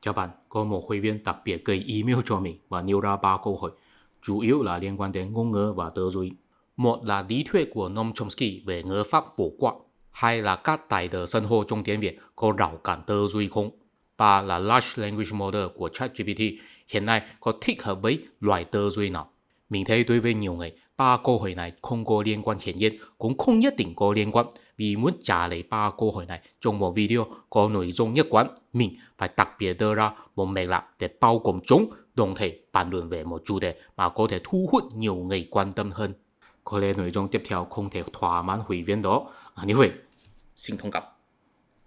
Chào bạn, có một hội viên đặc biệt gửi email cho mình và nêu ra 3 câu hỏi, chủ yếu là liên quan đến ngôn ngữ và tư duy. Một là lý thuyết của Noam Chomsky về ngữ pháp phổ quát, hai là các tài tử san hô trong tiếng Việt có rào cản tư duy không, ba là Large Language Model của ChatGPT hiện nay có thích hợp với loại tư duy nào. Mình thấy đối với nhiều người, ba câu hỏi này không có liên quan hiển nhiên, cũng không nhất định có liên quan. Vì muốn trả lời ba câu hỏi này trong một video có nội dung nhất quán, mình phải đặc biệt đưa ra một mạch lạc để bao gồm chúng, đồng thời bàn luận về một chủ đề mà có thể thu hút nhiều người quan tâm hơn. Có lẽ nội dung tiếp theo không thể thỏa mãn hội viên đó. Như vậy, xin thông cảm.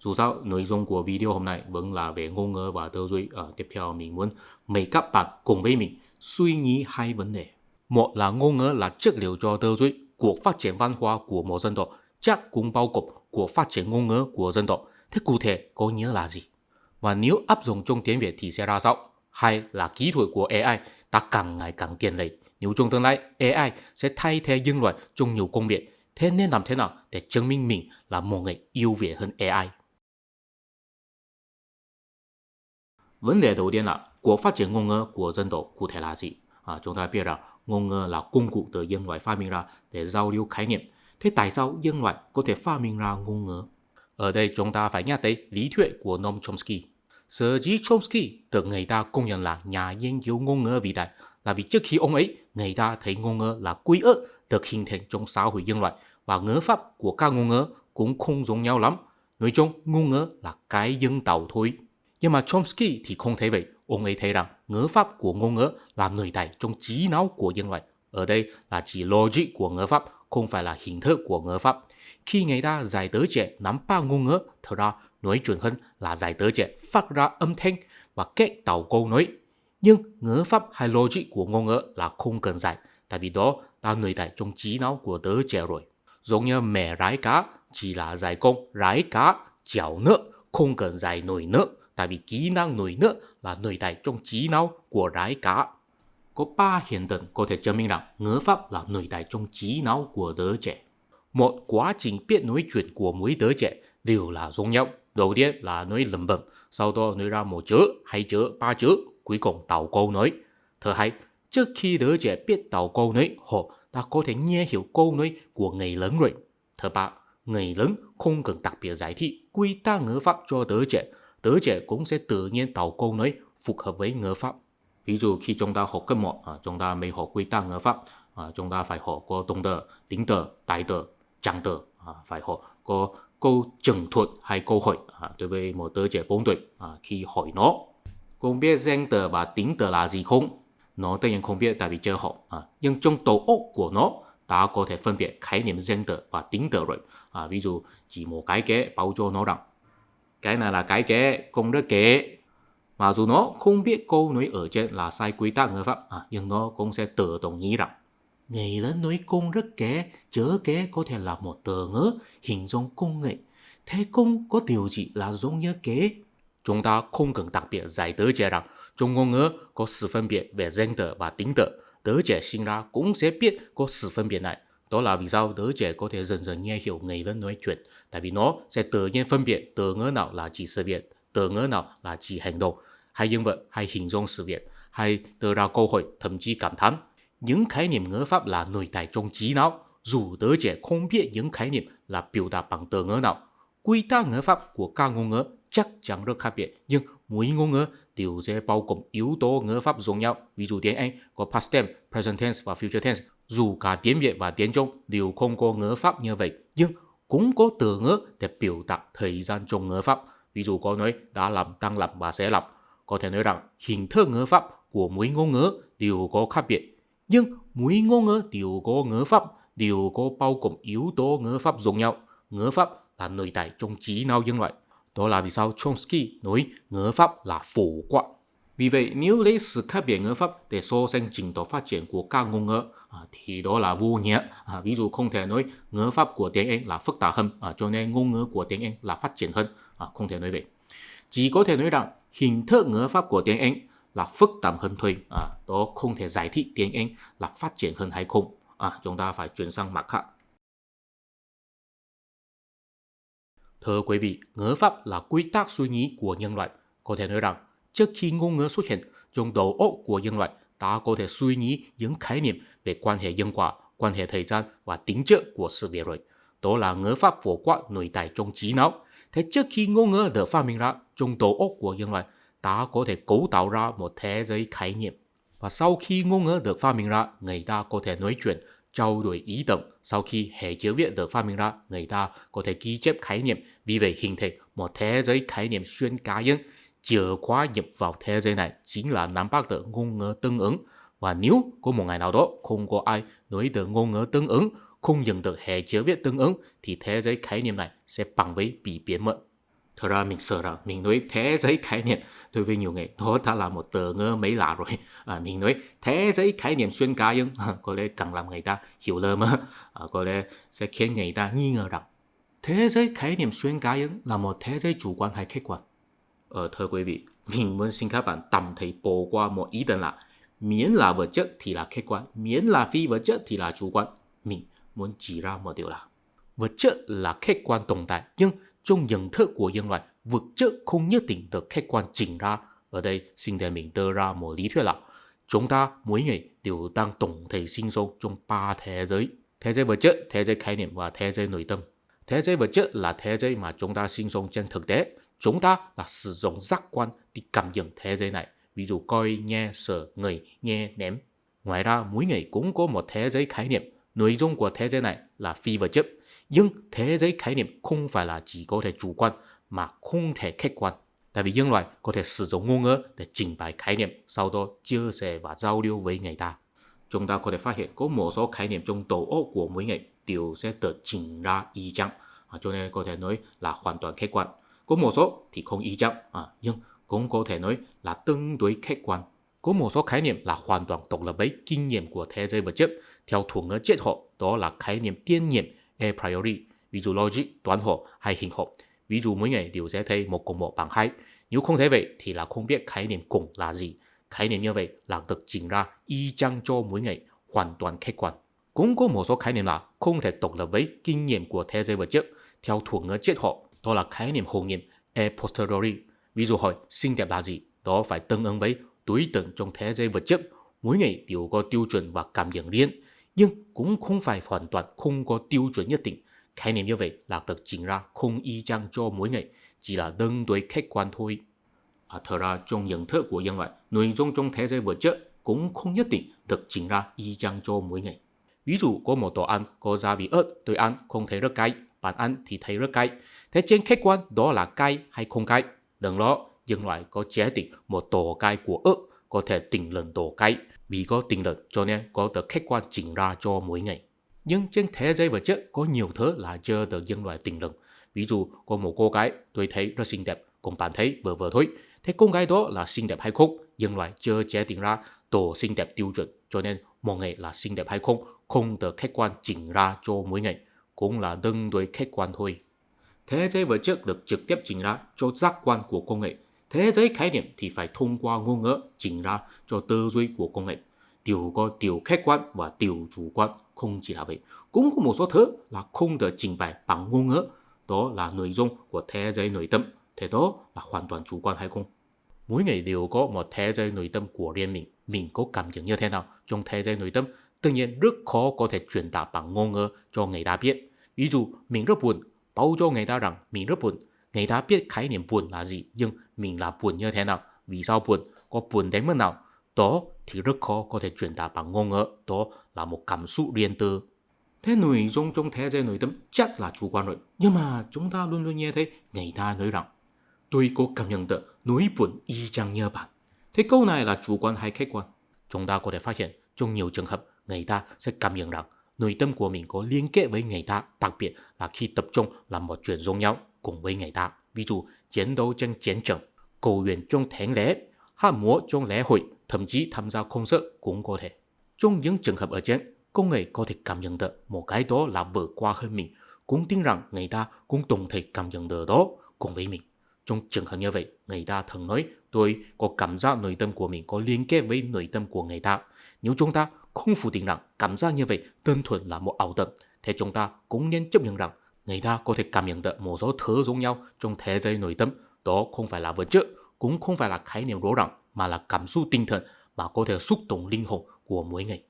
Dù sao, nội dung của video hôm nay vẫn là về ngôn ngữ và tư duy. Tiếp theo mình muốn mời các bạn cùng với mình suy nghĩ hai vấn đề. Một là ngôn ngữ là chất liệu cho tư duy, của phát triển văn hóa của một dân tộc, chắc cũng bao gồm của phát triển ngôn ngữ của dân tộc. Thế cụ thể có nghĩa là gì? Và nếu áp dụng trong tiếng Việt thì sẽ ra sao? Hay là kỹ thuật của AI đã càng ngày càng tiện lợi? Nếu trong tương lai AI sẽ thay thế nhân loại trong nhiều công việc, thế nên làm thế nào để chứng minh mình là một người ưu việt hơn AI? Vấn đề đầu tiên là của phát triển ngôn ngữ của dân tộc cụ thể là gì? Chúng ta biết rằng ngôn ngữ là công cụ từ nhân loại phát minh ra để giao lưu khái niệm. Thế tại sao nhân loại có thể phát minh ra ngôn ngữ? Ở đây chúng ta phải nhắc tới lý thuyết của Noam Chomsky. Sở dĩ Chomsky được người ta công nhận là nhà nghiên cứu ngôn ngữ vĩ đại là vì trước khi ông ấy, người ta thấy ngôn ngữ là quy ước được hình thành trong xã hội nhân loại và ngữ pháp của các ngôn ngữ cũng không giống nhau lắm. Nói chung, ngôn ngữ là cái dân tộc thôi. Nhưng mà Chomsky thì không thấy vậy. Ông ấy thấy rằng ngữ pháp của ngôn ngữ là nội tại trong trí não của nhân loại. Ở đây là chỉ logic của ngữ pháp, không phải là hình thức của ngữ pháp. Khi người ta dạy đứa trẻ nắm bắt ngôn ngữ, thật ra nói chuẩn hơn là dạy đứa trẻ phát ra âm thanh và kết tạo câu nói. Nhưng ngữ pháp hay logic của ngôn ngữ là không cần dạy, tại vì đó là nội tại trong trí não của đứa trẻ rồi. Giống như mẹ rái cá, chỉ là dạy con rái cá, chảo nước, không cần dạy nồi nước. Tại vì kỹ năng nổi nước là nội tại trong trí não của rái cá. Có 3 hiện tượng có thể chứng minh rằng ngữ pháp là nội tại trong trí não của đứa trẻ. Một, quá trình biết nói chuyện của mỗi đứa trẻ đều là giống nhau. Đầu tiên là nói lẩm bẩm, sau đó nói ra một chữ, hai chữ, ba chữ, cuối cùng tạo câu nói. Thứ hai, trước khi đứa trẻ biết tạo câu nói, họ đã có thể nghe hiểu câu nói của người lớn rồi. Thứ ba, người lớn không cần đặc biệt giải thích quy tắc ngữ pháp cho đứa trẻ cũng sẽ tự nhiên tạo câu nói phù hợp với ngữ pháp. Ví dụ khi chúng ta học cấp 1, chúng ta mới học quy tắc ngữ pháp, chúng ta phải học có động từ, tính từ, đại từ, trạng từ, phải học có câu trần thuật hay câu hỏi đối với một đứa trẻ 4 tuổi khi hỏi nó không biết danh từ và tính từ là gì không? Nó tất nhiên không biết tại vì chưa học, nhưng trong đầu óc của nó đã có thể phân biệt khái niệm danh từ và tính từ rồi. Ví dụ chỉ một cái ghế báo cho nó rằng cái này là cái ghế, không rất ghế. Mà dù nó không biết câu nói ở trên là sai quy tắc ngữ pháp, nhưng nó cũng sẽ tự đồng ý rằng người lớn nói cung rất ghế, chớ ghế có thể là một từ ngữ hình dung cung nghệ. Thế cung có điều gì là giống như ghế? Chúng ta không cần đặc biệt giải đứa trẻ rằng trong ngôn ngữ có sự phân biệt về danh từ và tính từ. Đứa trẻ sinh ra cũng sẽ biết có sự phân biệt này. Đó là vì sao đứa trẻ có thể dần dần nghe hiểu người lớn nói chuyện. Tại vì nó sẽ tự nhiên phân biệt từ ngữ nào là chỉ sự việc, từ ngữ nào là chỉ hành động, hay nhân vật, hay hình dung sự việc, hay đưa ra câu hỏi, thậm chí cảm thán. Những khái niệm ngữ pháp là nội tại trong trí não, dù đứa trẻ không biết những khái niệm là biểu đạt bằng từ ngữ nào. Quy tắc ngữ pháp của các ngôn ngữ chắc chắn rất khác biệt, nhưng mỗi ngôn ngữ đều sẽ bao gồm yếu tố ngữ pháp giống nhau. Ví dụ tiếng Anh có past tense, present tense và future tense. Dù cả tiếng Việt và tiếng Trung đều không có ngữ pháp như vậy, nhưng cũng có từ ngữ để biểu đạt thời gian trong ngữ pháp. Ví dụ có nói đã làm, đang làm và sẽ làm. Có thể nói rằng hình thức ngữ pháp của mỗi ngôn ngữ đều có khác biệt, nhưng mỗi ngôn ngữ đều có ngữ pháp, đều có bao gồm yếu tố ngữ pháp giống nhau. Ngữ pháp là nội tại trong trí não nhân loại. Đó là vì sao Chomsky nói ngữ pháp là phổ quát. Vì vậy, nếu lấy sự khác biệt ngữ pháp để so sánh trình độ phát triển của các ngôn ngữ thì đó là vô nghĩa. Ví dụ không thể nói ngữ pháp của tiếng Anh là phức tạp hơn, cho nên ngôn ngữ của tiếng Anh là phát triển hơn. Không thể nói vậy. Chỉ có thể nói rằng hình thức ngữ pháp của tiếng Anh là phức tạp hơn thôi. Đó không thể giải thích tiếng Anh là phát triển hơn hay không. Chúng ta phải chuyển sang mặt khác. Thưa quý vị, ngữ pháp là quy tắc suy nghĩ của nhân loại. Có thể nói rằng trước khi ngôn ngữ xuất hiện, trong đầu óc của nhân loại, ta có thể suy nghĩ những khái niệm về quan hệ nhân quả, quan hệ thời gian và tính chất của sự việc rồi. Đó là ngữ pháp phổ quát nội tại trong trí não. Thế trước khi ngôn ngữ được phát minh ra, trong đầu óc của nhân loại, ta có thể cấu tạo ra một thế giới khái niệm. Và sau khi ngôn ngữ được phát minh ra, người ta có thể nói chuyện, trao đổi ý tưởng. Sau khi hệ chữ viết được phát minh ra, người ta có thể ghi chép khái niệm, vì vậy hình thành một thế giới khái niệm xuyên cá nhân. Chìa khóa nhập vào thế giới này chính là nắm bắt được ngôn ngữ tương ứng. Và nếu có một ngày nào đó không có ai nói được ngôn ngữ tương ứng, không nhận được hệ chữ viết tương ứng, thì thế giới khái niệm này sẽ bằng với bị biến mất. Thật ra mình sợ rằng mình nói thế giới khái niệm đối với nhiều người đó đã là một từ ngữ mới lạ rồi. Mình nói thế giới khái niệm xuyên cá nhân có lẽ càng làm người ta hiểu lầm, có lẽ sẽ khiến người ta nghi ngờ rằng thế giới khái niệm xuyên cá nhân là một thế giới chủ quan hay khách quan. Thưa quý vị, mình muốn xin các bạn tạm thời bỏ qua một ý tưởng là miễn là vật chất thì là khách quan, miễn là phi vật chất thì là chủ quan. Mình muốn chỉ ra một điều là vật chất là khách quan tồn tại, nhưng trong nhận thức của nhân loại, vật chất không nhất định được khách quan chỉnh ra. Ở đây xin để mình đưa ra một lý thuyết là chúng ta mỗi người đều đang tổng thể sinh sống trong 3 thế giới: thế giới vật chất, thế giới khái niệm và thế giới nội tâm. Thế giới vật chất là thế giới mà chúng ta sinh sống trên thực tế. Chúng ta là sử dụng giác quan để cảm nhận thế giới này, ví dụ coi, nghe, sờ, ngửi, nghe, nếm. Ngoài ra, mỗi người cũng có một thế giới khái niệm. Nội dung của thế giới này là phi vật chất. Nhưng thế giới khái niệm không phải là chỉ có thể chủ quan mà không thể khách quan. Tại vì nhân loại có thể sử dụng ngôn ngữ để trình bày khái niệm, sau đó chia sẻ và giao lưu với người ta. Chúng ta có thể phát hiện có một số khái niệm trong đầu óc của mỗi người đều sẽ được chỉnh ra y chang, cho nên có thể nói là hoàn toàn khách quan. Có một số thì không y chang, nhưng cũng có thể nói là tương đối khách quan. Có một số khái niệm là hoàn toàn độc lập với kinh nghiệm của thế giới vật chất. Theo thuật ngữ triết học, đó là khái niệm tiên nghiệm a priori, ví dụ logic, toán học hay hình học. Ví dụ mỗi người đều sẽ thấy 1 cộng 1 bằng 2. Nếu không thấy vậy thì là không biết khái niệm cùng là gì. Khái niệm như vậy là được chỉnh ra y chang cho mỗi người, hoàn toàn khách quan. Cũng có một số khái niệm là không thể độc lập với kinh nghiệm của thế giới vật chất. Theo thuật ngữ triết học, đó là khái niệm hậu nghiệm a posteriori. Ví dụ hỏi xinh đẹp là gì, đó phải tương ứng với đối tượng trong thế giới vật chất. Mỗi người đều có tiêu chuẩn và cảm nhận riêng, nhưng cũng không phải hoàn toàn không có tiêu chuẩn nhất định. Khái niệm như vậy là được chỉnh ra không y chang cho mỗi người, chỉ là tương đối khách quan thôi. Thật ra trong nhận thức của nhân loại, nội dung trong thế giới vật chất cũng không nhất định được chỉnh ra y chang cho mỗi người. Ví dụ có một đồ ăn có gia vị ớt, tôi ăn không thấy rất cay, bạn ăn thì thấy rất cay. Thế trên khách quan đó là cay hay không cay? Đừng lo, nhân loại có chế định một độ cay của ớt có thể tính lần độ cay. Vì có tính lần cho nên có được khách quan chỉnh ra cho mỗi ngày. Nhưng trên thế giới vật chất có nhiều thứ là chưa được nhân loại tính lần. Ví dụ có một cô gái tôi thấy rất xinh đẹp, còn bạn thấy vừa vừa thôi. Thế cô gái đó là xinh đẹp hay không? Nhân loại chưa chế định ra độ xinh đẹp tiêu chuẩn, cho nên một ngày là xinh đẹp hay không được khách quan chỉnh ra cho mỗi ngày, cũng là tương đối khách quan thôi. Thế giới vật chất được trực tiếp chỉnh ra cho giác quan của con người. Thế giới khái niệm thì phải thông qua ngôn ngữ chỉnh ra cho tư duy của con người. Đều có điều khách quan và điều chủ quan, không chỉ là vậy. Cũng có một số thứ là không được trình bày bằng ngôn ngữ, đó là nội dung của thế giới nội tâm. Thế đó là hoàn toàn chủ quan hay không? Mỗi người đều có một thế giới nội tâm của riêng mình có cảm nhận như thế nào trong thế giới nội tâm, tự nhiên rất khó có thể truyền đạt bằng ngôn ngữ cho người ta biết. Ví dụ mình rất buồn, báo cho người ta rằng mình rất buồn, người ta biết khái niệm buồn là gì, nhưng mình là buồn như thế nào, vì sao buồn, có buồn đến mức nào, đó thì rất khó có thể truyền đạt bằng ngôn ngữ, đó là một cảm xúc riêng tư. Thế nội dung trong thế giới nội tâm chắc là chủ quan rồi, nhưng mà chúng ta luôn luôn nghe thấy người ta nói rằng tôi có cảm nhận được nỗi buồn y chang như bạn. Thế câu này là chủ quan hay khách quan? Chúng ta có thể phát hiện trong nhiều trường hợp người ta sẽ cảm nhận rằng nội tâm của mình có liên kết với người ta, đặc biệt là khi tập trung làm một chuyện giống nhau cùng với người ta. Ví dụ chiến đấu trên chiến trường, cầu nguyện trong thánh lễ, hát múa trong lễ hội, thậm chí tham gia concert cũng có thể. Trong những trường hợp ở trên, con người có thể cảm nhận được một cái đó là vượt qua hơn mình, cũng tin rằng người ta cũng đồng thời cảm nhận được đó cùng với mình. Trong trường hợp như vậy, người ta thường nói tôi có cảm giác nội tâm của mình có liên kết với nội tâm của người ta. Nếu chúng ta không phủ định rằng cảm giác như vậy đơn thuần là một ảo tưởng, thì chúng ta cũng nên chấp nhận rằng người ta có thể cảm nhận được một số thứ giống nhau trong thế giới nội tâm. Đó không phải là vật chất, cũng không phải là khái niệm rõ ràng mà là cảm xúc tinh thần mà có thể xúc động linh hồn của mỗi người.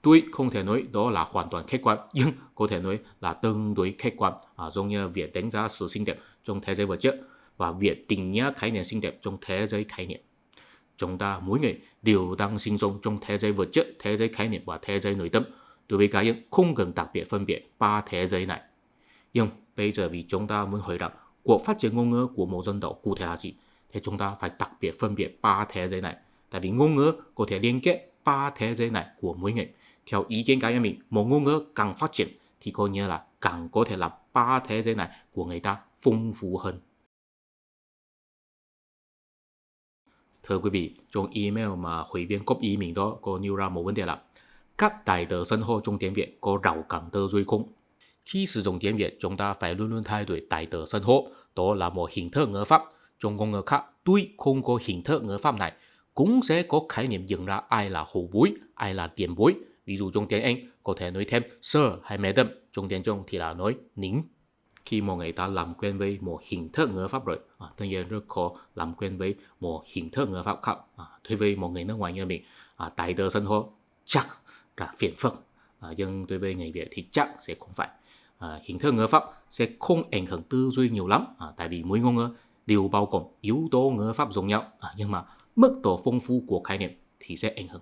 Tuy không thể nói đó là hoàn toàn khách quan, nhưng có thể nói là tương đối khách quan, giống như việc đánh giá sự xinh đẹp trong thế giới vật chất và việc định nghĩa khái niệm xinh đẹp trong thế giới khái niệm. Chúng ta mỗi người đều đang sinh sống trong thế giới vật chất, thế giới khái niệm và thế giới nội tâm. Đối với cá nhân không cần đặc biệt phân biệt ba thế giới này. Nhưng bây giờ vì chúng ta muốn hỏi rằng cuộc phát triển ngôn ngữ của một dân tộc cụ thể là gì, thì chúng ta phải đặc biệt phân biệt ba thế giới này. Tại vì ngôn ngữ có thể liên kết ba thế giới này của mỗi người. Theo ý kiến cá nhân mình, một ngôn ngữ càng phát triển thì có nghĩa là càng có thể làm ba thế giới này của người ta phong phú hơn. Thưa quý vị, trong email mà hội viên copy mình đó có nêu ra một vấn đề là các đại từ xưng hô trong tiếng Việt có rào cản tư duy không? Khi sử dụng tiếng Việt, chúng ta phải luôn luôn thay đổi đại từ xưng hô, đó là một hình thức ngữ pháp. Trong ngôn ngữ khác, tuy không có hình thức ngữ pháp này, cũng sẽ có khái niệm nhận ra ai là hậu bối, ai là tiền bối. Ví dụ trong tiếng Anh có thể nói thêm sir hay madam, trong tiếng Trung thì là nói nín. Khi một người ta làm quen với một hình thức ngữ pháp rồi, tất nhiên rất khó làm quen với một hình thức ngữ pháp khác. Đối với một người nước ngoài như mình, đại từ xưng hô chắc là phiền phức, nhưng đối với người Việt thì chắc sẽ không phải. Hình thức ngữ pháp sẽ không ảnh hưởng tư duy nhiều lắm, tại vì mỗi ngôn ngữ đều bao gồm yếu tố ngữ pháp giống nhau, nhưng mà mức độ phong phú của khái niệm thì sẽ ảnh hưởng.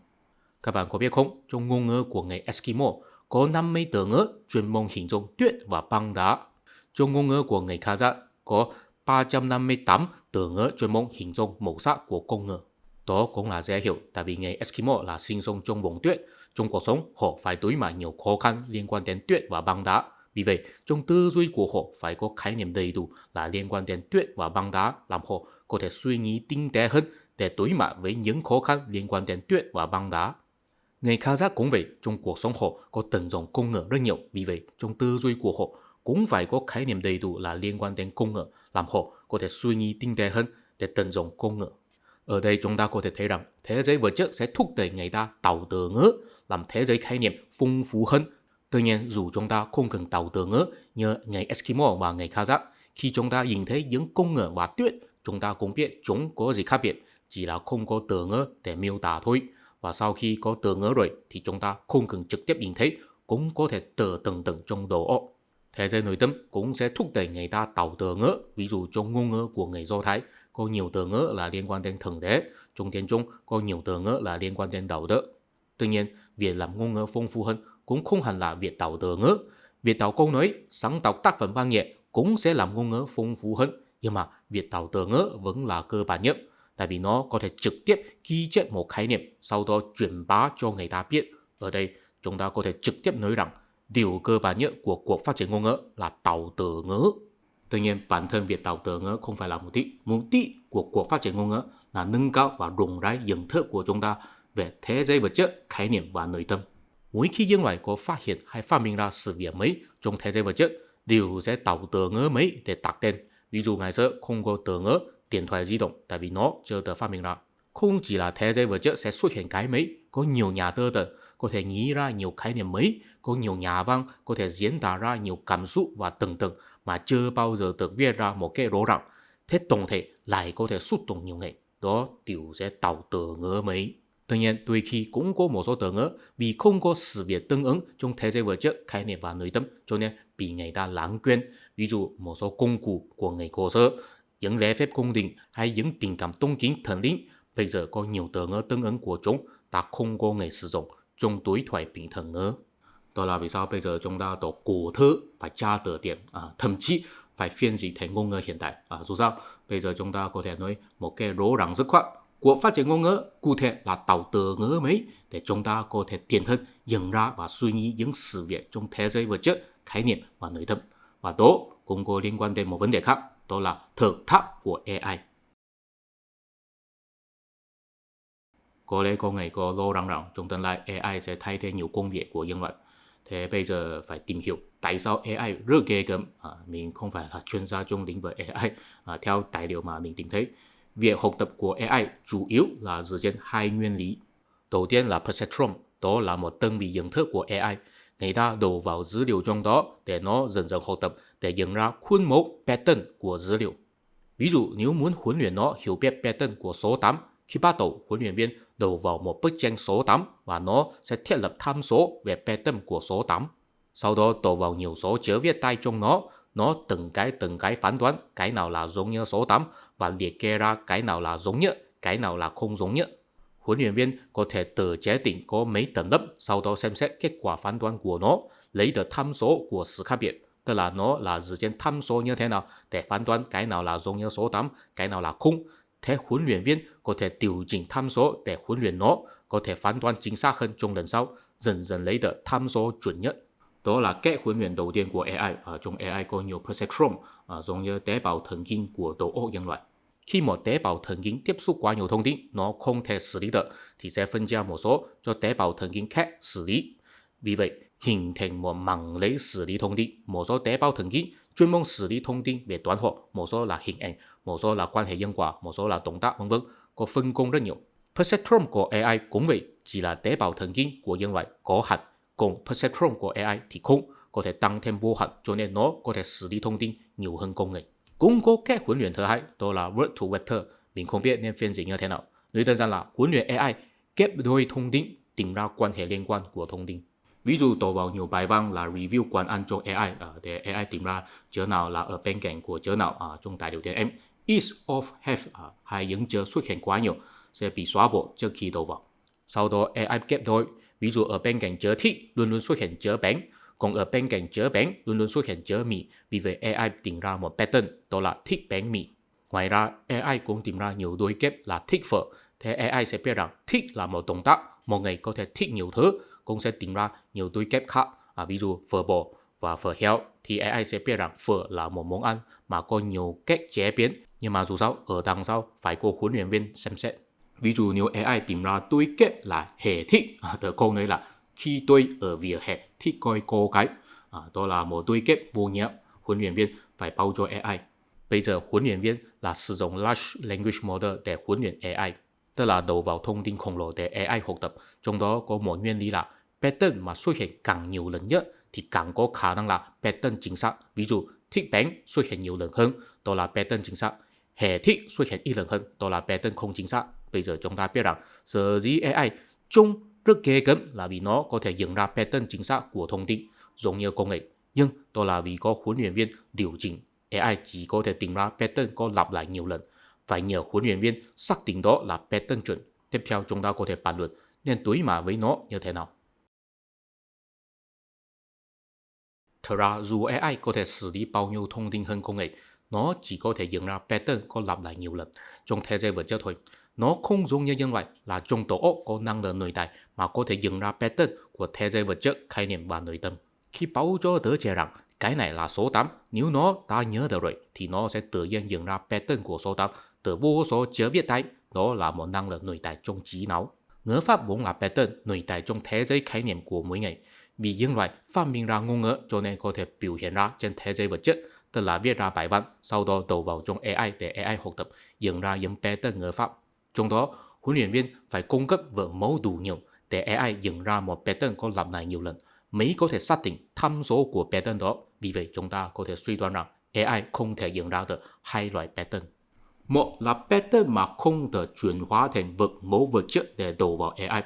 Các bạn có biết không, trong ngôn ngữ của người Eskimo có 50 từ ngữ chuyên môn hình dung tuyết và băng đá. Trong ngôn ngữ của người Kazakh có 358 từ ngữ chuyên môn hình dung màu sắc của con người. Đó cũng là dễ hiểu, tại vì người Eskimo là sinh sống trong vùng tuyết. Trong cuộc sống, họ phải đối mặt nhiều khó khăn liên quan đến tuyết và băng đá. Vì vậy, trong tư duy của họ phải có khái niệm đầy đủ là liên quan đến tuyết và băng đá, làm họ có thể suy nghĩ tinh tế hơn để đối mặt với những khó khăn liên quan đến tuyết và băng đá. Người Kazakh cũng vậy, trong cuộc sống họ có tận dụng công nghệ rất nhiều, vì vậy trong tư duy của họ cũng phải có khái niệm đầy đủ là liên quan đến công nghệ, làm họ có thể suy nghĩ tinh tế hơn để tận dụng công nghệ. Ở đây chúng ta có thể thấy rằng thế giới vật chất sẽ thúc đẩy người ta tạo từ ngữ, làm thế giới khái niệm phong phú hơn. Tuy nhiên, dù chúng ta không cần tạo từ ngữ như người Eskimo và người Kazakh, khi chúng ta nhìn thấy những công nghệ và tuyết, chúng ta cũng biết chúng có gì khác biệt, chỉ là không có từ ngữ để miêu tả thôi. Và sau khi có từ ngữ rồi thì chúng ta không cần trực tiếp nhìn thấy, cũng có thể tự từng trong đầu óc. Thế giới nội tâm cũng sẽ thúc đẩy người ta tạo từ ngữ. Ví dụ trong ngôn ngữ của người Do Thái có nhiều từ ngữ là liên quan đến thượng đế, trong tiếng Trung có nhiều từ ngữ là liên quan đến đạo đức. Tuy nhiên, việc làm ngôn ngữ phong phú hơn cũng không hẳn là việc tạo từ ngữ. Việc tạo câu nói, sáng tạo tác phẩm văn nghệ cũng sẽ làm ngôn ngữ phong phú hơn, nhưng mà việc tạo từ ngữ vẫn là cơ bản nhất, tại vì nó có thể trực tiếp ghi chép một khái niệm, sau đó truyền bá cho người ta biết. Ở đây, chúng ta có thể trực tiếp nói rằng điều cơ bản nhất của cuộc phát triển ngôn ngữ là tạo từ ngữ. Tuy nhiên, bản thân việc tạo từ ngữ không phải là mục đích. Mục đích của cuộc phát triển ngôn ngữ là nâng cao và rộng rãi nhận thức của chúng ta về thế giới vật chất, khái niệm và nội tâm. Mỗi khi nhân loại có phát hiện hay phát minh ra sự việc mới trong thế giới vật chất, đều sẽ tạo từ ngữ mới để đặt tên. Ví dụ ngày xưa không có từ ngữ điện thoại di động, tại vì nó chưa được phát minh ra. Không chỉ là thế giới vật chất sẽ xuất hiện cái mới, có nhiều nhà tư tưởng có thể nghĩ ra nhiều khái niệm mới, có nhiều nhà văn có thể diễn tả ra nhiều cảm xúc và tưởng tượng mà chưa bao giờ được viết ra một cái rõ ràng. Thế tổng thể lại có thể xúc động nhiều người, đó đều sẽ tạo từ ngữ mới. Tuy nhiên, đôi khi cũng có một số từ ngữ vì không có sự việc tương ứng trong thế giới vật chất, khái niệm và nội tâm, cho nên bị người ta lãng quên. Ví dụ một số công cụ của người cổ xưa, những lễ phép cung đình hay những tình cảm tôn kính thần linh, bây giờ có nhiều từ ngữ tương ứng của chúng ta không có người sử dụng trong đối thoại bình thường nữa. Đó là vì sao bây giờ chúng ta đọc cổ thư phải tra từ điển, thậm chí phải phiên dịch thành ngôn ngữ hiện đại. Dù sao, bây giờ chúng ta có thể nói một cái rõ ràng dứt khoát. Cuộc phát triển ngôn ngữ cụ thể là tạo từ ngữ mới để chúng ta có thể tiện hơn nhận ra và suy nghĩ những sự việc trong thế giới vật chất, khái niệm và nội tâm. Và đó cũng có liên quan đến một vấn đề khác, đó là thực tháp của AI. Có lẽ có ngày có lo rằng trong tương lai AI sẽ thay thế nhiều công việc của nhân loại. Thế bây giờ phải tìm hiểu tại sao AI rất ghê gớm. Mình không phải là chuyên gia trong lĩnh vực AI. Theo tài liệu mà mình tìm thấy, việc học tập của AI chủ yếu là dựa trên hai nguyên lý. Đầu tiên là perceptron, đó là một đơn vị nhận thức của AI. Người ta đổ vào dữ liệu trong đó để nó dần dần học tập để nhận ra khuôn mẫu pattern của dữ liệu. Ví dụ nếu muốn huấn luyện nó hiểu biết pattern của số 8, khi bắt đầu huấn luyện viên đầu vào một bức tranh số 8 và nó sẽ thiết lập tham số về pattern của số 8. Sau đó đầu vào nhiều số chữ viết tay trong nó từng cái phán đoán cái nào là giống như số 8 và liệt kê ra cái nào là giống như, cái nào là không giống như. Huấn luyện viên có thể tự chế định có mấy tầng lớp, sau đó xem xét kết quả phán đoán của nó, lấy được tham số của sự khác biệt, tức là nó là dựa trên tham số như thế nào để phán đoán cái nào là giống như số 8, cái nào là không. Thế huấn luyện viên có thể điều chỉnh tham số để huấn luyện nó có thể phán đoán chính xác hơn trong lần sau, dần dần lấy được tham số chuẩn nhất. Đó là cách huấn luyện đầu tiên của AI. Trong AI có nhiều perceptron, giống như tế bào thần kinh của đầu óc nhân loại. Khi một tế bào thần kinh tiếp xúc quá nhiều thông tin, nó không thể xử lý được thì sẽ phân ra một số cho tế bào thần kinh khác xử lý. Vì vậy, hình thành một mạng lưới xử lý thông tin. Một số tế bào thần kinh chuyên môn xử lý thông tin về toán học, một số là hình ảnh, một số là quan hệ nhân quả, một số là động tác, v.v. Có phân công rất nhiều. Perceptron của AI cũng vậy, chỉ là tế bào thần kinh của nhân loại có hạn, còn perceptron của AI thì không, có thể tăng thêm vô hạn, cho nên nó có thể xử lý thông tin nhiều hơn con người. Cũng có cách huấn luyện thứ hai, đó là word to vector. Mình không biết nên phiên dịch như thế nào. Nói đơn giản là huấn luyện AI ghép đôi thông tin, tìm ra quan hệ liên quan của thông tin. Ví dụ đầu vào nhiều bài văn là review quán ăn trong AI, để AI tìm ra chữ nào là ở bên cạnh của chữ nào trong tài liệu tiếng Anh. Is of have hay những chữ xuất hiện quá nhiều sẽ bị xóa bỏ trước khi đầu vào. Sau đó AI ghép đôi, ví dụ ở bên cạnh chữ thích luôn luôn xuất hiện chữ bánh, còn ở bên cạnh chữ bánh luôn luôn xuất hiện chữ mì. Vì vậy AI tìm ra một pattern, đó là thích bánh mì. Ngoài ra AI cũng tìm ra nhiều đôi ghép là thích phở. Thế AI sẽ biết rằng thích là một động tác, một ngày có thể thích nhiều thứ, cũng sẽ tìm ra nhiều đôi ghép khác. Ví dụ phở bò và phở heo thì AI sẽ biết rằng phở là một món ăn mà có nhiều cách chế biến, nhưng mà dù sao ở đằng sau phải có huấn luyện viên xem xét. Ví dụ nếu AI tìm ra đôi ghép là hệ thích, từ câu nói là khi tôi ở vỉa hè thích coi cô gái, đó là một đôi ghép vô nghĩa, huấn luyện viên phải báo cho AI. Bây giờ huấn luyện viên là sử dụng Large Language Model để huấn luyện AI, tức là đầu vào thông tin khổng lồ để AI học tập. Trong đó có một nguyên lý là pattern mà xuất hiện càng nhiều lần nhất thì càng có khả năng là pattern chính xác. Ví dụ thích bánh xuất hiện nhiều lần hơn, đó là pattern chính xác. Hệ thích xuất hiện ít lần hơn, đó là pattern không chính xác. Bây giờ chúng ta biết rằng sở dĩ AI trông rất ghê gớm là vì nó có thể nhận ra pattern chính xác của thông tin giống như công nghệ, nhưng đó là vì có huấn luyện viên điều chỉnh. AI chỉ có thể tìm ra pattern có lặp lại nhiều lần, phải nhờ huấn luyện viên xác định đó là pattern chuẩn. Tiếp theo chúng ta có thể bàn luận nên đối mặt với nó như thế nào. Thật ra dù AI có thể xử lý bao nhiêu thông tin hơn công nghệ, nó chỉ có thể nhận ra pattern có lặp lại nhiều lần trong thế giới vật chất thôi. Nó không giống như nhân loại là trong tổ óc có năng lượng nội tại mà có thể nhận ra pattern của thế giới vật chất, khái niệm và nội tâm. Khi báo cho đứa trẻ rằng cái này là số 8, nếu nó đã nhớ được rồi thì nó sẽ tự nhiên nhận ra pattern của số 8 từ vô số chữ viết tay. Đó là một năng lượng nội tại trong trí não. Ngữ pháp vốn là pattern nội tại trong thế giới khái niệm của mỗi ngày. Vì nhân loại phát minh ra ngôn ngữ cho nên có thể biểu hiện ra trên thế giới vật chất, tức là viết ra bài văn, sau đó đầu vào trong AI để AI học tập, nhận ra những pattern ngữ pháp. Trong đó, huấn luyện viên phải cung cấp vở mẫu đủ nhiều để AI nhận ra một pattern có lặp lại nhiều lần, mới có thể xác định tham số của pattern đó. Vì vậy, chúng ta có thể suy đoán rằng AI không thể nhận ra được hai loại pattern. Một là pattern mà không thể chuyển hóa thành vật mẫu vật chất để đầu vào AI.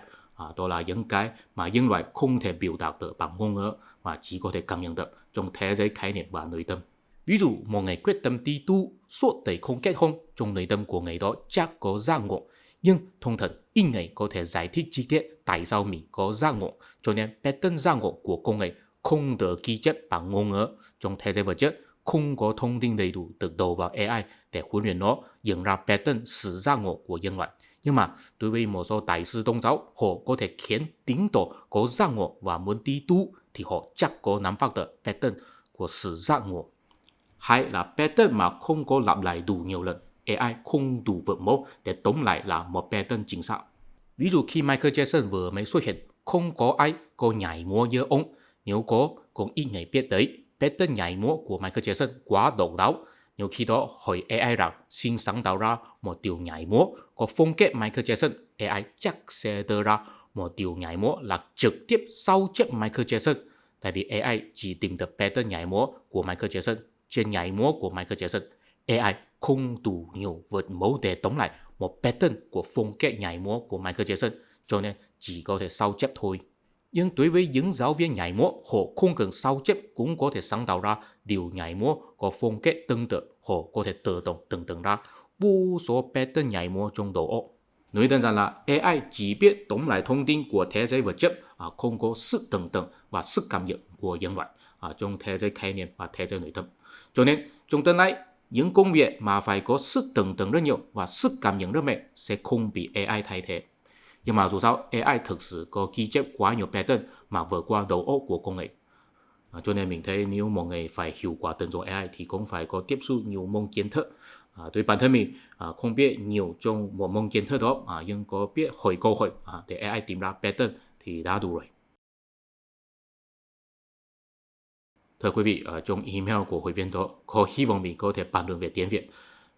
Đó là những cái mà nhân loại không thể biểu đạt được bằng ngôn ngữ mà chỉ có thể cảm nhận được trong thế giới khái niệm và nội tâm. Ví dụ một ngày quyết tâm đi tu suốt đời không kết hôn, trong nội tâm của ngày đó chắc có giác ngộ, nhưng thông thường ít ngày có thể giải thích chi tiết tại sao mình có giác ngộ, cho nên pattern giác ngộ của con người không được ghi chép bằng ngôn ngữ. Trong thế giới vật chất không có thông tin đầy đủ được đầu vào AI để huấn luyện nó nhận ra pattern sự giác ngộ của nhân loại. Nhưng mà đối với một số đại sư tôn giáo, họ có thể khiến tín đồ có giác ngộ và muốn đi tu thì họ chắc có nắm bắt được pattern của sự giác ngộ. Hay là pattern mà không có lặp lại đủ nhiều lần, AI không đủ vượt mẫu để tóm lại là một pattern chính xác. Ví dụ khi Michael Jackson vừa mới xuất hiện, không có ai có nhảy múa như ông. Nếu có, cũng ít người biết đấy. Pattern nhảy múa của Michael Jackson quá độc đáo. Nếu khi đó hỏi AI rằng xin sáng tạo ra một điều nhảy múa có phong cách Michael Jackson, AI chắc sẽ đưa ra một điều nhảy múa là trực tiếp sau chép Michael Jackson. Tại vì AI chỉ tìm được pattern nhảy múa của Michael Jackson trên nhảy múa của Michael Jackson. AI không đủ nhiều vượt mẫu để tóm lại một pattern của phong cách nhảy múa của Michael Jackson, cho nên chỉ có thể sao chép thôi. Nhưng đối với những giáo viên nhảy múa, họ không cần sao chép cũng có thể sáng tạo ra điều nhảy múa có phong cách tương tự, họ có thể tự động tưởng tượng ra vô số pattern nhảy múa trong đầu óc. Nói đơn giản là AI chỉ biết tóm lại thông tin của thế giới vật chất, không có sức tưởng tượng và sức cảm nhận của nhân loại trong thế giới khái niệm và thế giới nội tâm. Cho nên trong tương lai, những công việc mà phải có sức tưởng tượng rất nhiều và sức cảm nhận rất mạnh sẽ không bị AI thay thế. Nhưng mà dù sao, AI thực sự có ghi chép quá nhiều pattern mà vượt qua đầu óc của con người. Cho nên mình thấy nếu mọi người phải hiệu quả tận dụng AI thì cũng phải có tiếp xúc nhiều môn kiến thức. Đối bản thân mình không biết nhiều trong một môn kiến thức đó, nhưng có biết hỏi câu hỏi để AI tìm ra pattern thì đã đủ rồi. Thưa quý vị, trong email của hội viên đó có hy vọng mình có thể bàn luận về tiếng Việt.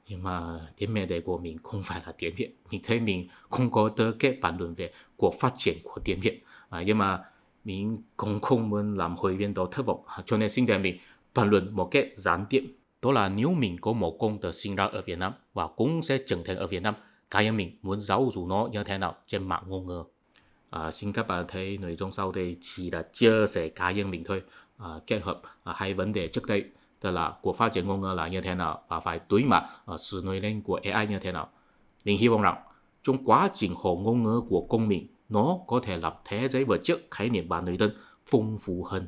Nhưng mà tiếng mẹ đẻ của mình không phải là tiếng Việt. Mình thấy mình không có tư cách bàn luận về cuộc phát triển của tiếng Việt. Nhưng mà mình cũng không muốn làm hội viên đó thất vọng. Cho nên xin để mình bàn luận một cách gián tiếp. Đó là nếu mình có một con được sinh ra ở Việt Nam và cũng sẽ trưởng thành ở Việt Nam, cá nhân mình muốn giáo dục nó như thế nào trên mạng ngôn ngữ. Xin các bạn thấy nội dung sau đây chỉ là chia sẻ cá nhân mình thôi, kết hợp hai vấn đề trước đây, tức là cuộc phát triển ngôn ngữ là như thế nào và phải đối mặt sự nổi lên của AI như thế nào. Mình hy vọng rằng trong quá trình học ngôn ngữ của con mình, nó có thể làm thế giới vật chất khái niệm và nội tâm phong phú hơn.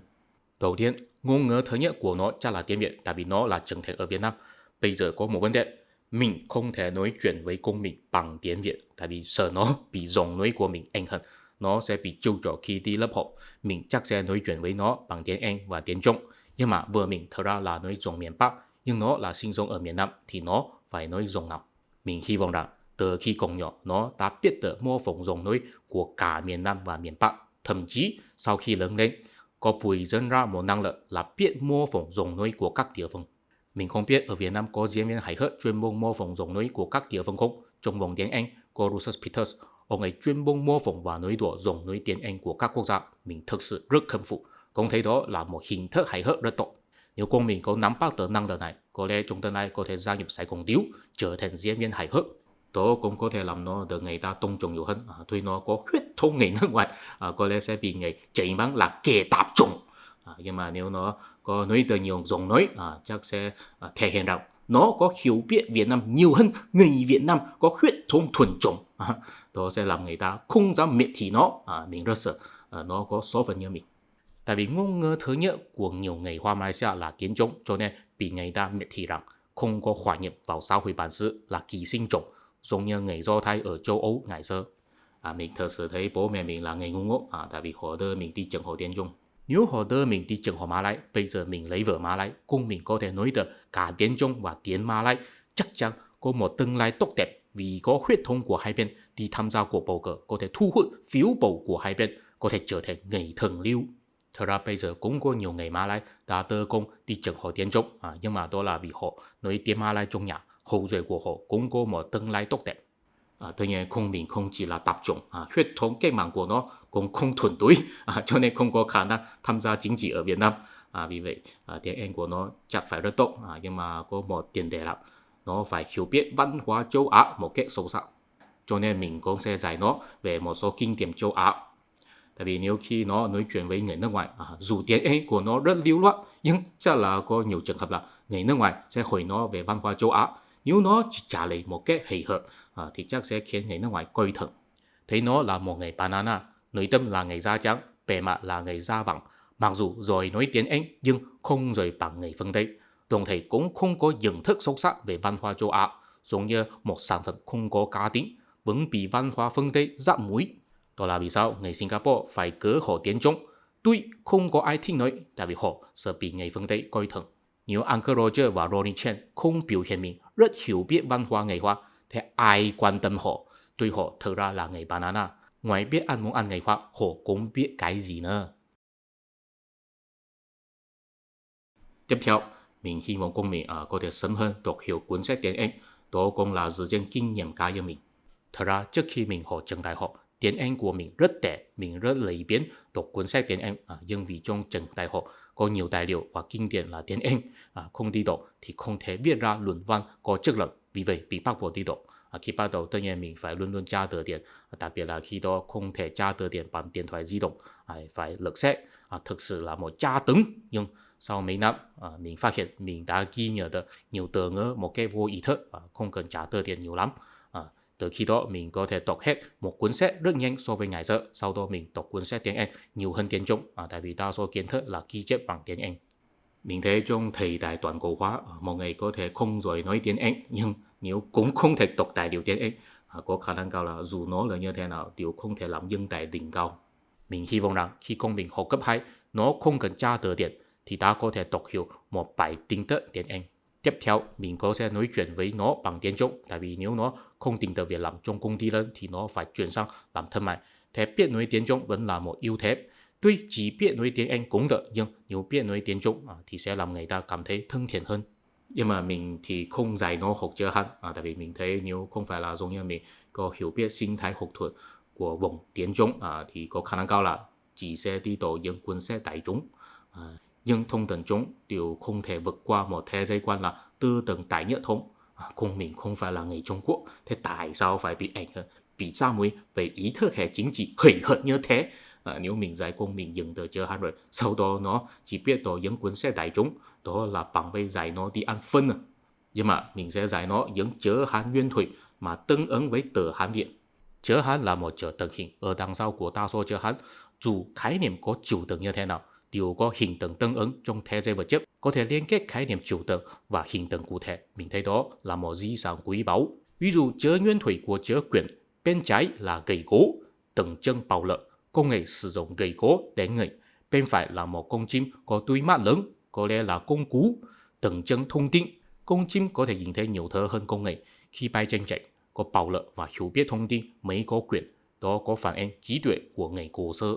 Đầu tiên, ngôn ngữ thứ nhất của nó chắc là tiếng Việt, tại vì nó là trưởng thành ở Việt Nam. Bây giờ có một vấn đề, mình không thể nói chuyện với con mình bằng tiếng Việt, tại vì sợ nó bị giọng nói của mình ảnh hưởng. Nó sẽ bị trêu chọc khi đi lớp học. Mình chắc sẽ nói chuyện với nó bằng tiếng Anh và tiếng Trung. Nhưng mà vợ mình thật ra là nói giọng miền Bắc, nhưng nó là sinh sống ở miền Nam thì nó phải nói giọng nào. Mình hy vọng rằng từ khi còn nhỏ nó đã biết được mô phỏng giọng nói của cả miền Nam và miền Bắc. Thậm chí sau khi lớn lên, có bồi dưỡng ra một năng lực là biết mô phỏng giọng nói của các địa phương. Mình không biết ở Việt Nam có diễn viên hài hước chuyên môn mô phỏng giọng nói của các địa phương không. Trong vòng tiếng Anh có Russell Peters, ông ấy chuyên môn mô phỏng và nói đùa giọng nói tiếng Anh của các quốc gia. Mình thực sự rất khâm phục. Cũng thấy đó là một hình thức hài hước rất tốt. Nếu con mình có nắm bắt được năng lực này, có lẽ trong tương lai có thể gia nhập Sài Gòn Điếu, trở thành diễn viên hài hước. Đó cũng có thể làm nó được người ta tôn trọng nhiều hơn. Tuy nó có huyết thống người nước ngoài, có lẽ sẽ bị người chỉ mắng là kẻ tạp chủng. Nhưng mà nếu nó có nói được nhiều giọng nói, chắc sẽ thể hiện rằng nó có hiểu biết Việt Nam nhiều hơn người Việt Nam có huyết thống thuần chủng. Đó sẽ làm người ta không dám miệt thị nó. Mình rất sợ nó có số phận như mình. Tại vì ngôn ngữ thứ nhất của nhiều người Hoa Malaysia là tiếng Trung, cho nên bị người ta miệt thị rằng không có hòa nhập vào xã hội bản xứ là ký sinh chủng, giống như người Do Thái ở châu Âu ngày xưa. Mình thật sự thấy bố mẹ mình là người ngu ngốc, tại vì họ đưa mình đi trường học tiếng Trung. Nếu họ đưa mình đi trường học Mã Lai, bây giờ mình lấy vợ Mã Lai, cùng mình có thể nói được cả tiếng Trung và tiếng Mã Lai, chắc chắn có một tương lai tốt đẹp vì có huyết thống của hai bên đi tham gia cuộc bầu cử, có thể thu hút phiếu bầu của hai bên, có thể trở thành người thượng lưu. Thật ra bây giờ cũng có nhiều người Mã Lai đã đưa con đi trường học tiếng Trung, nhưng mà đó là vì họ nói tiếng Mã Lai trong nhà, hậu duệ của họ cũng có một tương lai tốt đẹp. Tuy nhiên mình không chỉ là tạp chủng, huyết thống cách mạng của nó cũng không thuần túy, cho nên không có khả năng tham gia chính trị ở Việt Nam. Vì vậy tiếng Anh của nó chắc phải rất tốt, nhưng mà có một tiền đề là nó phải hiểu biết văn hóa châu Á một cách sâu sắc. Cho nên mình cũng sẽ dạy nó về một số kinh nghiệm châu Á. Tại vì nếu khi nó nói chuyện với người nước ngoài, dù tiếng Anh của nó rất lưu loát, nhưng chắc là có nhiều trường hợp là người nước ngoài sẽ hỏi nó về văn hóa châu Á. Nếu nó chỉ trả lời một cách hời hợt thì chắc sẽ khiến người nước ngoài coi thường. Thấy nó là một người banana, nội tâm là người da trắng, bề mặt là người da vàng. Mặc dù rồi nói tiếng Anh nhưng không rồi bằng người phương Tây. Đồng thời cũng không có nhận thức sâu sắc về văn hóa châu Á, giống như một sản phẩm không có cá tính, vẫn bị văn hóa phương Tây dắt mũi. Đó là vì sao người Singapore phải cớ họ tiếng Trung. Tuy không có ai thích nói, tại vì họ sợ bị người phương Tây coi thường. Nếu Uncle Roger và Ronnie Chan không biểu hiện mình rất hiểu biết văn hóa người Hoa, thì ai quan tâm họ? Tuy họ thực ra là người banana. Ngoài biết ăn món ăn người Hoa, họ cũng biết cái gì nữa. Tiếp theo, mình hy vọng con mình có thể sớm hơn đọc hiểu cuốn sách tiếng Anh. Đó cũng là dựa trên kinh nghiệm cá nhân mình. Thật ra, trước khi mình học trường đại học, tiếng Anh của mình rất tệ, mình rất lấy biến đọc cuốn sách tiếng Anh, nhưng vì trong trường đại học có nhiều tài liệu và kinh điển là tiếng Anh, không đi đọc thì không thể viết ra luận văn có chất lượng, vì vậy bị bắt buộc đi đọc. Khi bắt đầu tất nhiên mình phải luôn luôn tra từ điển, đặc biệt là khi đó không thể tra từ điển bằng điện thoại di động, phải lật sách, thực sự là một tra tấn. Nhưng sau mấy năm mình phát hiện mình đã ghi nhớ được nhiều từ ngữ một cái vô ý thức, không cần tra từ điển nhiều lắm. Từ khi đó mình có thể đọc hết một cuốn sách rất nhanh so với ngày xưa. Sau đó mình đọc cuốn sách tiếng Anh nhiều hơn tiếng Trung, tại vì đa số kiến thức là ghi chép bằng tiếng Anh. Mình thấy trong thời đại toàn cầu hóa, mọi người có thể không giỏi nói tiếng Anh, nhưng nếu cũng không thể đọc tài liệu tiếng Anh, có khả năng cao là dù nó là như thế nào đều không thể làm dân tại đỉnh cao. Mình hy vọng rằng khi con mình học cấp 2, nó không cần tra từ điển thì đã có thể đọc hiểu một bài tin tức tiếng Anh. Tiếp theo, mình có sẽ nói chuyện với nó bằng tiếng Trung, tại vì nếu nó không tìm được việc làm trong công ty lớn thì nó phải chuyển sang làm thương mại. Thế biết nói tiếng Trung vẫn là một ưu thế. Tuy chỉ biết nói tiếng Anh cũng được, nhưng nếu biết nói tiếng Trung thì sẽ làm người ta cảm thấy thân thiện hơn. Nhưng mà mình thì không dạy nó học chữ Hán, tại vì mình thấy nếu không phải là giống như mình có hiểu biết sinh thái học thuật của vùng tiếng Trung thì có khả năng cao là chỉ sẽ đi đọc những cuốn sách đại chúng. Nhưng thông tấn chúng đều không thể vượt qua một thế giới quan là tư tưởng đại nhất thống. Cùng mình không phải là người Trung Quốc, thế tại sao phải bị ảnh hưởng, bị sa mối về ý thức hệ chính trị hời hợt như thế? Nếu mình dạy con mình dừng từ chữ Hán rồi, sau đó nó chỉ biết đọc những cuốn sách đại chúng, đó là bằng với dạy nó đi ăn phân. Nhưng mà mình sẽ dạy nó những chữ Hán nguyên thủy mà tương ứng với từ Hán Việt. Chữ Hán là một chữ tượng hình ở đằng sau của đa số chữ Hán, dù khái niệm có chủ tượng như thế nào đều có hình tượng tương ứng trong thế giới vật chất, có thể liên kết khái niệm chủ tượng và hình tượng cụ thể. Mình thấy đó là một di sản quý báu. Ví dụ chữ nguyên thủy của chữ quyển, bên trái là gậy gỗ, tượng trưng bạo lực, công nghệ sử dụng gậy gỗ để ngậy. Bên phải là một con chim có đuôi mắt lớn, có lẽ là con cú, tượng trưng thông tin. Con chim có thể nhìn thấy nhiều thứ hơn con người. Khi bay trên chạy, có bạo lực và hiểu biết thông tin mới có quyền. Đó có phản ánh trí tuệ của người cổ xưa.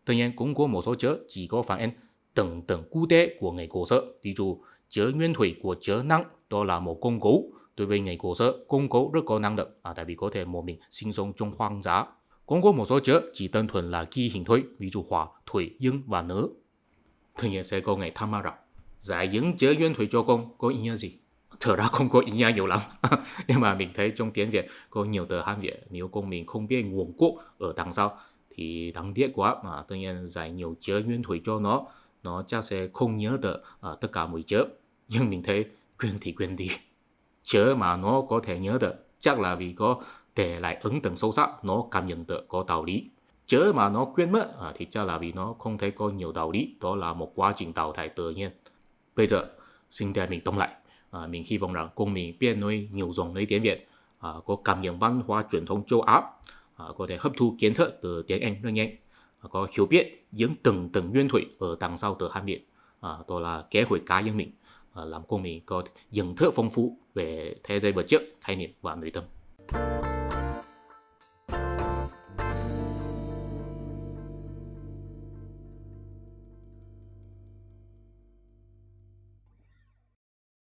Tuy nhiên cũng có một số chữ chỉ có phản ánh tầng cụ thể của người cổ xưa. Ví dụ chữ nguyên thủy của chữ năng, đó là một con gấu. Đối với người cổ xưa, con gấu rất có năng lực, tại vì có thể một mình sinh sống trong hoang dã. Cũng có một số chữ chỉ đơn thuần là ghi hình thôi, ví dụ hỏa, thủy, dương và nữ. Tuy nhiên sẽ có người thắc mắc rằng giải những chữ nguyên thủy cho con có ý nghĩa gì? Thật ra không có ý nghĩa nhiều lắm. Nhưng mà mình thấy trong tiếng Việt có nhiều từ Hán Việt, nếu con mình không biết nguồn gốc ở đằng sau thì đáng tiếc quá. Mà tự nhiên giải nhiều chữ nguyên thủy cho nó chắc sẽ không nhớ được tất cả mọi chữ. Nhưng mình thấy quên thì quên đi. Chữ mà nó có thể nhớ được chắc là vì có để lại ấn tượng sâu sắc, nó cảm nhận được có đạo lý. Chữ mà nó quên mất thì chắc là vì nó không thấy có nhiều đạo lý, đó là một quá trình đào thải tự nhiên. Bây giờ xin để mình tóm lại. Mình hy vọng rằng con mình biết nói nhiều dòng nói tiếng Việt, có cảm nhận văn hóa truyền thống châu Á, có thể hấp thu kiến thức từ tiếng Anh rất nhanh, có hiểu biết những từng nguyên thủy ở đằng sau từ Hán Việt. Đó là kế hoạch cá nhân mình, làm con mình có nhận thức phong phú về thế giới vật chất, khái niệm và nội tâm.